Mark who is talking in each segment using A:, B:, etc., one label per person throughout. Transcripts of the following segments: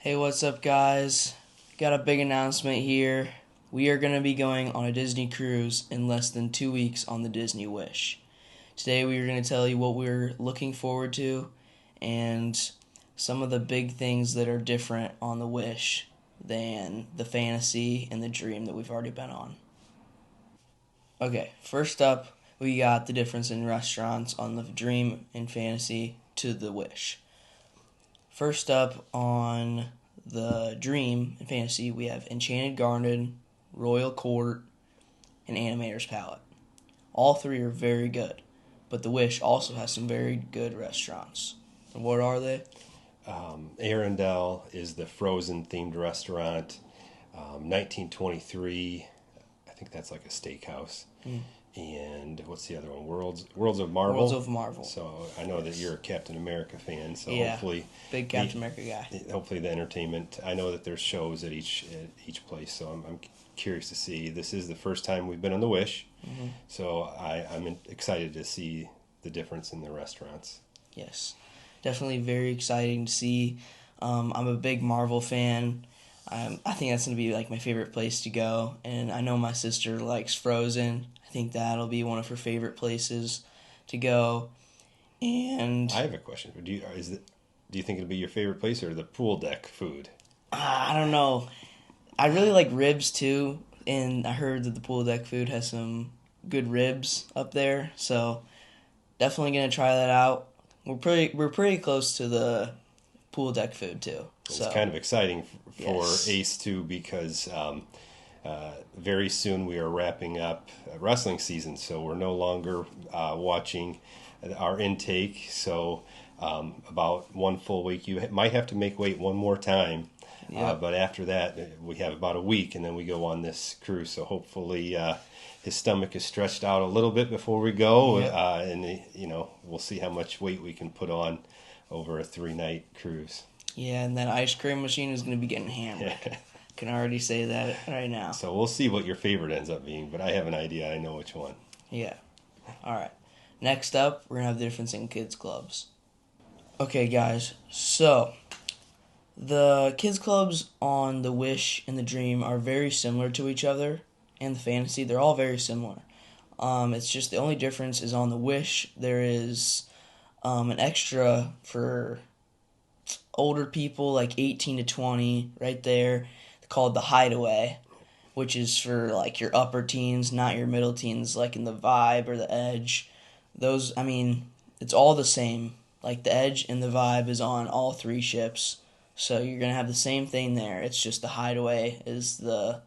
A: Hey, what's up, guys? Got a big announcement here. We are going to be going on a Disney cruise in less than 2 weeks on the Disney Wish. Today, we are going to tell you what we're looking forward to and some of the big things that are different on the Wish than the Fantasy and the Dream that we've already been on. Okay, first up, we got the difference in restaurants on the Dream and Fantasy to the Wish. First up on the Dream and Fantasy, we have Enchanted Garden, Royal Court, and Animator's Palette. All three are very good, but the Wish also has some very good restaurants. And what are they?
B: Arendelle is the Frozen themed restaurant. 1923, I think that's like a steakhouse. And what's the other one? Worlds of Marvel.
A: Worlds of Marvel.
B: So I know that you're a Captain America fan. So
A: Yeah,
B: hopefully,
A: big Captain America guy.
B: hopefully the entertainment. I know that there's shows at each place. So I'm curious to see. This is the first time we've been on the Wish. So I'm excited to see the difference in the restaurants.
A: Yes, definitely very exciting to see. I'm a big Marvel fan. I think that's going to be like my favorite place to go. And I know my sister likes Frozen. I think that'll be one of her favorite places to go. And
B: I have a question. Do you think it'll be your favorite place or the pool deck food?
A: I don't know. I really like ribs too, and I heard that the pool deck food has some good ribs up there. So definitely gonna try that out. We're pretty close to the pool deck food too.
B: It's
A: So
B: kind of exciting for
A: Yes.
B: Ace too because very soon we are wrapping up wrestling season, so we're no longer watching our intake. So about one full week, you might have to wait one more time.
A: Yep.
B: But after that, we have about a week, and then we go on this cruise. So hopefully, his stomach is stretched out a little bit before we go,
A: Yep.
B: and we'll see how much weight we can put on over a 3-night cruise.
A: yeah, and that ice cream machine is gonna be getting hammered. Can already say that right now.
B: So we'll see what your favorite ends up being, but I have an idea. I know which one.
A: Yeah. All right. Next up, we're going to have the difference in kids' clubs. Okay, guys. So, the kids' clubs on the Wish and the Dream are very similar to each other, and the Fantasy. They're all very similar. It's just the only difference is on the Wish, there is an extra for older people, like 18 to 20, right there, called the Hideaway, which is for like your upper teens, not your middle teens, like in the Vibe or the Edge. Those, I mean, it's all the same. Like the Edge and the Vibe is on all three ships, so you're gonna have the same thing there. It's just the Hideaway is the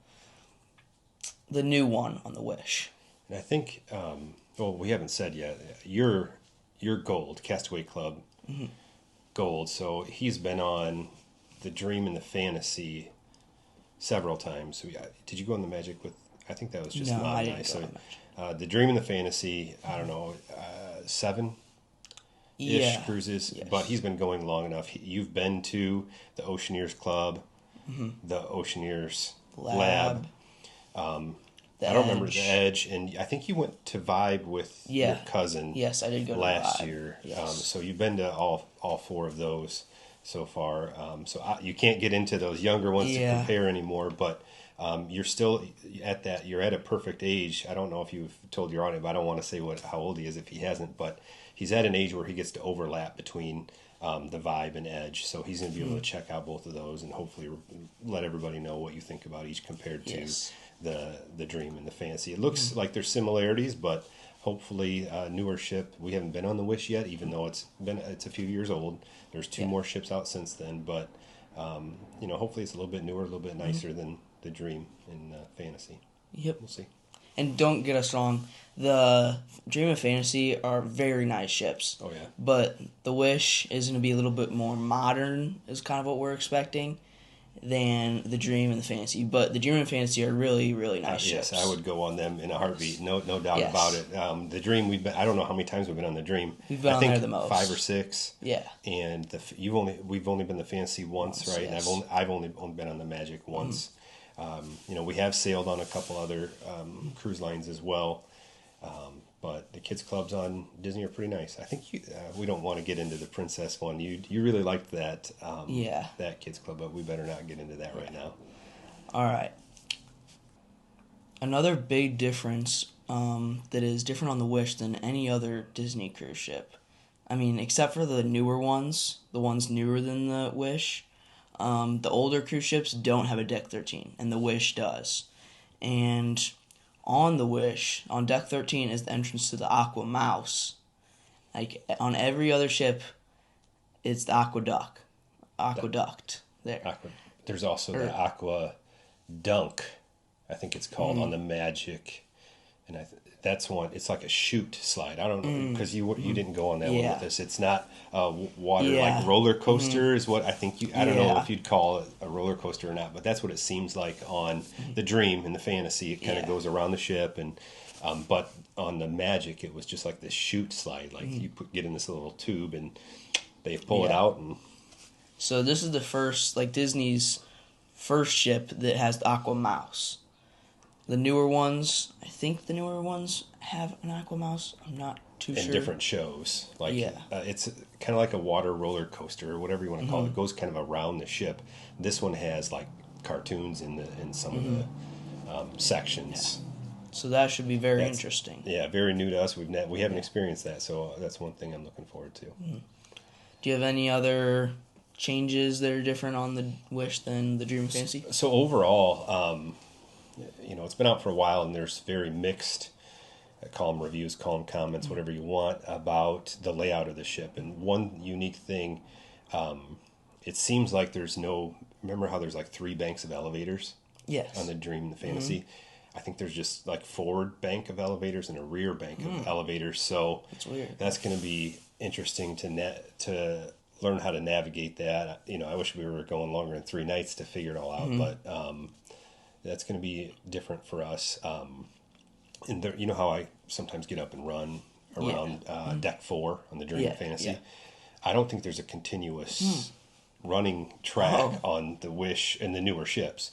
A: new one on the Wish.
B: And I think, well, we haven't said yet. You're Gold, Castaway Club Gold. So he's been on the Dream and the Fantasy several times. So did you go on the Magic with? I think that was just
A: No,
B: Mom
A: I
B: and
A: didn't go
B: So
A: on Magic.
B: the Dream and the Fantasy. I don't know, 7-ish
A: Yeah.
B: cruises.
A: Yes.
B: But he's been going long enough. You've been to the Oceaneers Club, the Oceaneers Lab.
A: The
B: I don't remember
A: Edge.
B: the Edge, and I think you went to Vibe with your
A: Yeah.
B: cousin.
A: Yes, I did go to
B: last
A: Vibe.
B: year.
A: Yes.
B: So you've been to all four of those so far. You can't get into those younger ones to
A: Yeah.
B: compare anymore, but you're still at that. You're at a perfect age. I don't know if you've told your audience, but I don't want to say how old he is if he hasn't. But he's at an age where he gets to overlap between the Vibe and Edge, so he's going to be able to check out both of those and hopefully let everybody know what you think about each compared to
A: Yes.
B: the Dream and the Fantasy. It looks like there's similarities, but hopefully newer ship. We haven't been on the Wish yet, even though it's a few years old. There's two more ships out since then, but hopefully it's a little bit newer, a little bit nicer than the Dream and Fantasy.
A: Yep.
B: We'll see.
A: And don't get us wrong, the Dream and Fantasy are very nice ships.
B: Oh yeah.
A: But the Wish is going to be a little bit more modern, is kind of what we're expecting, than the Dream and the Fantasy. But the Dream and Fantasy are really, really nice
B: Yes,
A: ships.
B: I would go on them in a heartbeat. No doubt
A: Yes.
B: about it. The Dream, I don't know how many times we've been on the Dream.
A: We've been
B: I
A: on
B: think
A: there the most.
B: 5 or 6.
A: Yeah.
B: And we've only been the Fantasy once, right?
A: Yes.
B: And I've only been on the Magic once. We have sailed on a couple other cruise lines as well. But the kids clubs on Disney are pretty nice. I think we don't want to get into the princess one. You really liked that that kids club, but we better not get into that right now.
A: All right. Another big difference that is different on the Wish than any other Disney cruise ship. I mean, except for the newer ones, the ones newer than the Wish, the older cruise ships don't have a Deck 13, and the Wish does. And on the Wish, on Deck 13 is the entrance to the Aqua Mouse. Like, on every other ship, it's the Aqueduct. There.
B: There's also the Aqua Dunk, I think it's called, on the Magic. And that's one, it's like a chute slide. I don't know, because you didn't go on that one with us. It's not a water, like roller coaster is what I think I don't know if you'd call it a roller coaster or not, but that's what it seems like on the Dream and the Fantasy. It kind of goes around the ship, and but on the Magic, it was just like this chute slide. Like you get in this little tube, and they pull it out. And
A: so this is the first, like Disney's first ship that has the Aqua Mouse. The newer ones, I think the newer ones have an Aqua Mouse. I'm not too sure.
B: In different shows. Like it's kind of like a water roller coaster or whatever you want to call it. It goes kind of around the ship. This one has like cartoons in some of the sections.
A: Yeah. So that should be very interesting.
B: Yeah, very new to us. We haven't experienced that, so that's one thing I'm looking forward to.
A: Do you have any other changes that are different on the Wish than the Dream and Fantasy?
B: So overall, it's been out for a while, and there's very mixed, call them reviews, call them comments, whatever you want, about the layout of the ship. And one unique thing, it seems like remember how there's like 3 banks of elevators?
A: Yes.
B: On the Dream and the Fantasy? I think there's just like forward bank of elevators and a rear bank of elevators. So
A: that's weird.
B: That's going to be interesting to learn how to navigate that. I wish we were going longer than 3 nights to figure it all out, but that's going to be different for us. And you know how I sometimes get up and run around Deck 4 on the Dream and Fantasy? Yeah. I don't think there's a continuous running track on the Wish and the newer ships.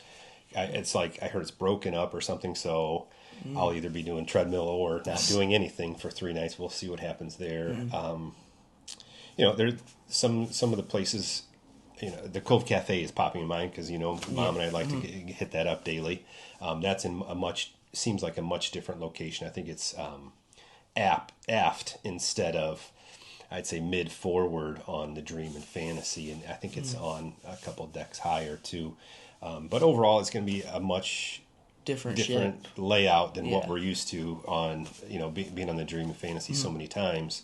B: It's like I heard it's broken up or something, so I'll either be doing treadmill or not doing anything for 3 nights. We'll see what happens there. There's some of the places. The Cove Cafe is popping in mind because Mom and I like to hit that up daily. That's in seems like a much different location. I think it's aft instead of, I'd say, mid forward on the Dream and Fantasy, and I think it's on a couple decks higher too. But overall, it's going to be a much different layout than what we're used to on being on the Dream and Fantasy so many times.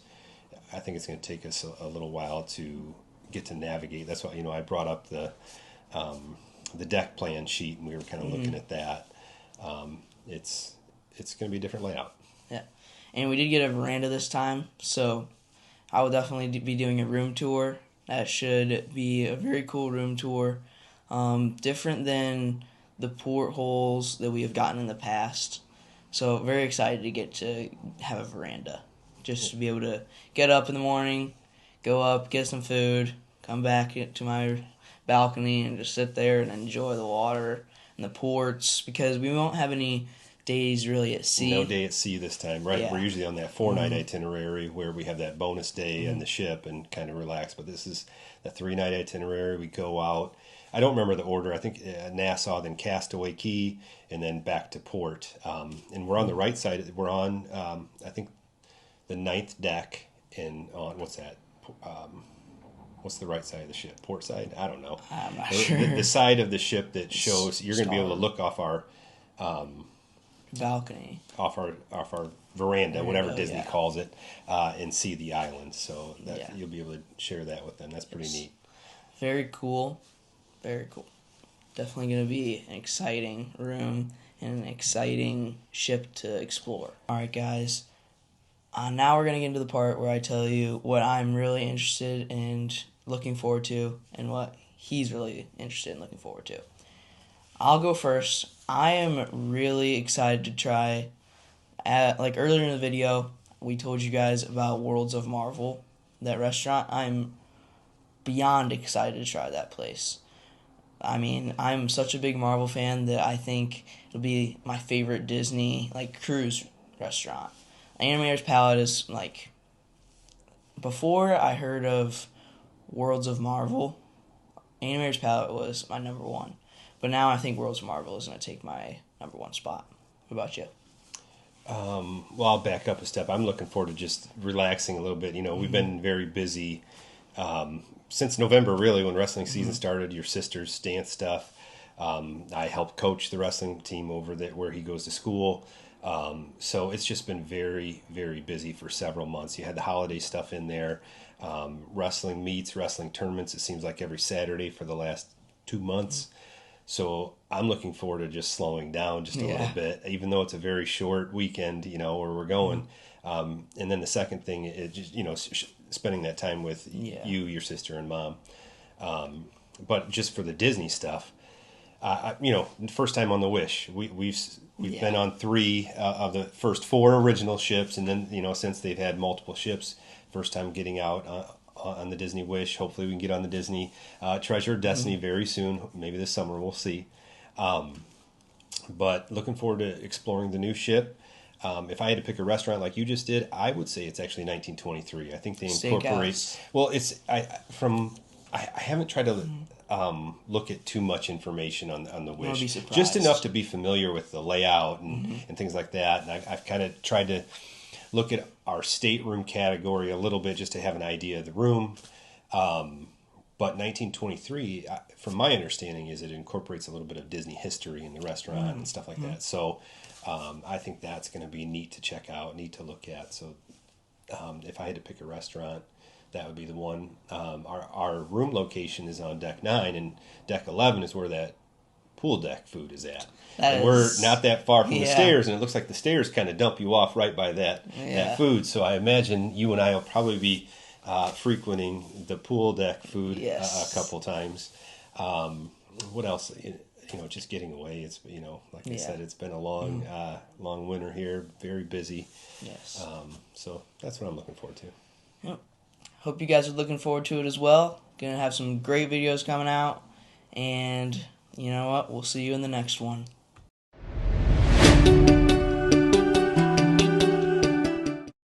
B: I think it's going to take us a little while to get to navigate. That's why I brought up the deck plan sheet, and we were kind of looking at that. It's going to be a different layout.
A: Yeah, and we did get a veranda this time, so I will definitely be doing a room tour. That should be a very cool room tour, different than the portholes that we have gotten in the past. So very excited to get to have a veranda, just to be able to get up in the morning, go up, get some food, come back to my balcony and just sit there and enjoy the water and the ports, because we won't have any days really at sea.
B: No day at sea this time, right?
A: Yeah.
B: We're usually on that 4-night itinerary where we have that bonus day on the ship and kind of relax, but this is the 3-night itinerary. We go out. I don't remember the order. I think Nassau, then Castaway Cay, and then back to port. And we're on the right side. We're on, I think, the 9th deck, and on, what's that? What's the right side of the ship? Port side? I don't know.
A: I'm not sure.
B: The side of the ship that shows you're going to be able to look off our
A: balcony,
B: off our veranda, whatever Disney calls it, and see the island. So that you'll be able to share that with them. That's pretty neat.
A: Very cool. Very cool. Definitely going to be an exciting room and an exciting ship to explore. All right, guys. Now we're going to get into the part where I tell you what I'm really interested in looking forward to and what he's really interested in looking forward to. I'll go first. I am really excited to try, like earlier in the video, we told you guys about Worlds of Marvel, that restaurant. I'm beyond excited to try that place. I mean, I'm such a big Marvel fan that I think it'll be my favorite Disney cruise restaurant. Animator's Palette is like, before I heard of Worlds of Marvel, Animator's Palette was my number one. But now I think Worlds of Marvel is going to take my number one spot. What about you?
B: Well, I'll back up a step. I'm looking forward to just relaxing a little bit. You know, we've been very busy since November, really, when wrestling season started. Your sister's dance stuff. I helped coach the wrestling team over there where he goes to school. So it's just been very, very busy for several months. You had the holiday stuff in there, wrestling meets, wrestling tournaments. It seems like every Saturday for the last 2 months. So I'm looking forward to just slowing down just a little bit, even though it's a very short weekend, you know, where we're going. And then the second thing is just, you know, spending that time with you, your sister, and mom. But just for the Disney stuff, you know, first time on the Wish, we've been on 3 of the first 4 original ships, and then, you know, since they've had multiple ships, first time getting out on the Disney Wish. Hopefully we can get on the Disney Treasure of Destiny very soon. Maybe this summer, we'll see. But looking forward to exploring the new ship. If I had to pick a restaurant like you just did, I would say it's actually 1923. I think they incorporate.
A: Steakhouse.
B: Well, I haven't tried to look at too much information on the Wish,
A: be surprised.
B: just enough to be familiar with the layout and things like that. And I've kind of tried to look at our stateroom category a little bit just to have an idea of the room. But 1923, from my understanding, is it incorporates a little bit of Disney history in the restaurant and stuff like that. So I think that's going to be neat to check out, neat to look at. So if I had to pick a restaurant, that would be the one. Our room location is on deck 9, and deck 11 is where that pool deck food is at. And we're not that far from the stairs, and it looks like the stairs kind of dump you off right by that food. So I imagine you and I will probably be frequenting the pool deck food a couple times. What else? You know, just getting away. It's, you know, like I said, it's been a long, long winter here. Very busy.
A: Yes.
B: So that's what I'm looking forward to.
A: Yep. Hope you guys are looking forward to it as well. Gonna have some great videos coming out, and you know what? We'll see you in the next one.